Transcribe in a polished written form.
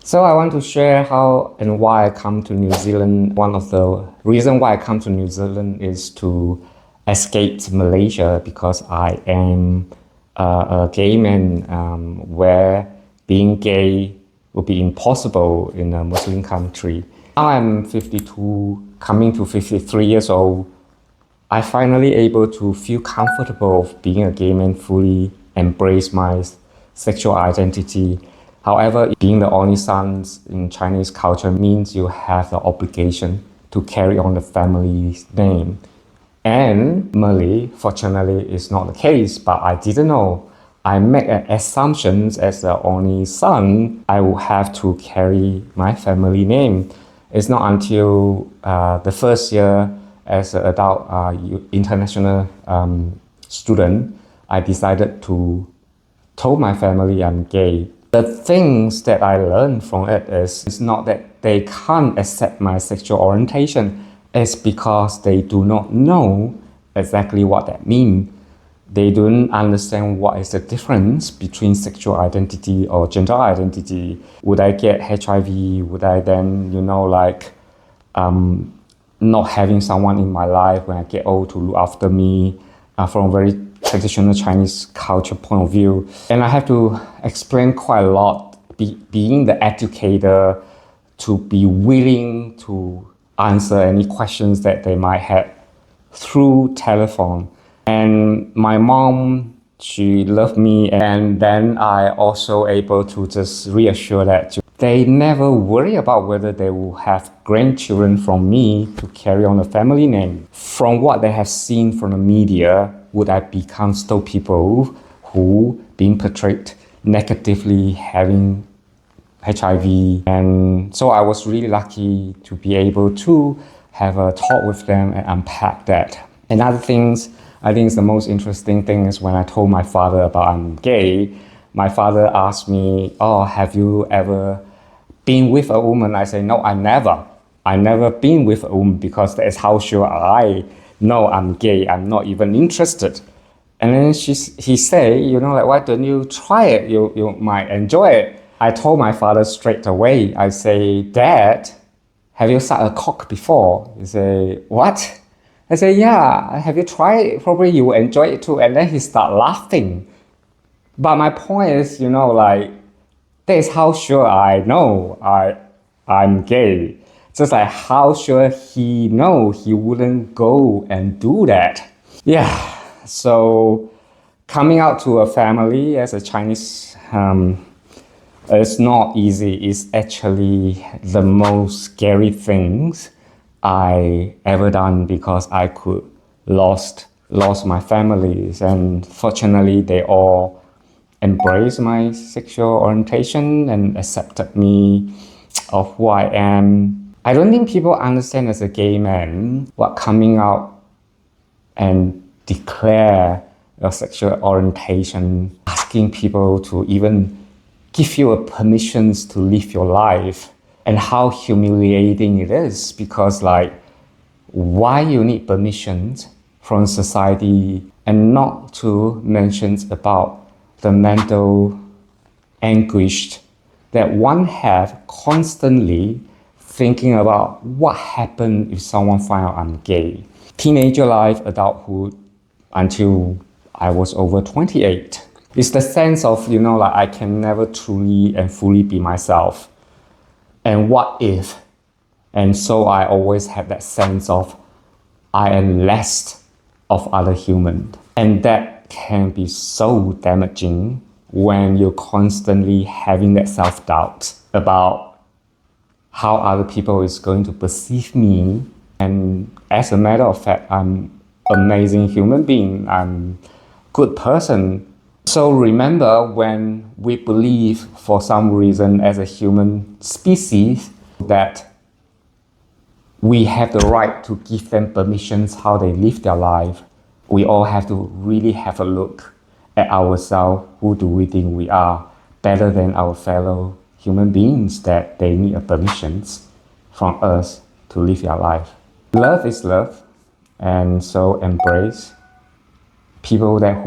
So I want to share how and why I come to New Zealand. One of the reasons why I come to New Zealand is to escape Malaysia because I am a gay man where being gay would be impossible in a Muslim country. Now I'm 52, coming to 53 years old. I finally able to feel comfortable of being a gay man, fully embrace my sexual identity. However, being the only son in Chinese culture means you have the obligation to carry on the family's name. And Malay, fortunately, is not the case, but I didn't know. I made an assumption as the only son, I would have to carry my family name. It's not until the first year as an adult international student, I decided to tell my family I'm gay. The things that I learned from it is it's not that they can't accept my sexual orientation, it's because they do not know exactly what that means. They don't understand what is the difference between sexual identity or gender identity. Would I get HIV? Would I then, not having someone in my life when I get old to look after me from a very traditional Chinese culture point of view. And I have to explain quite a lot, being the educator, to be willing to answer any questions that they might have through telephone. And my mom, she loved me, and then I also able to just reassure that they never worry about whether they will have grandchildren from me to carry on the family name. From what they have seen from the media, would I become still people who being portrayed negatively having HIV? And so I was really lucky to be able to have a talk with them and unpack that. And other things, I think the most interesting thing is when I told my father about I'm gay, my father asked me, oh, have you ever been with a woman? I say, no, I never been with a woman because that is how sure I know I'm gay. I'm not even interested. And then he say, why don't you try it? You might enjoy it. I told my father straight away. I say, Dad, have you sucked a cock before? He say, what? I say, yeah, have you tried it? Probably you will enjoy it too. And then he start laughing. But my point is, that is how sure I know I'm gay. Just like how sure he know he wouldn't go and do that. Yeah, so coming out to a family as a Chinese, it's not easy. It's actually the most scary things I ever done because I could lost my families, and fortunately they all embraced my sexual orientation and accepted me of who I am. I don't think people understand as a gay man what coming out and declare your sexual orientation, asking people to even give you a permissions to live your life, and how humiliating it is because why you need permissions from society, and not to mention about the mental anguish that one have constantly thinking about what happened if someone find out I'm gay. Teenager life, adulthood, until I was over 28. It's the sense of, I can never truly and fully be myself. And what if? And so I always have that sense of I am less of other human. And that can be so damaging when you're constantly having that self-doubt about how other people is going to perceive me. And as a matter of fact, I'm an amazing human being. I'm a good person. So remember, when we believe for some reason as a human species that we have the right to give them permissions how they live their life, we all have to really have a look at ourselves. Who do we think we are better than our fellow human beings that they need a permissions from us to live their life? Love is love, and so embrace people that who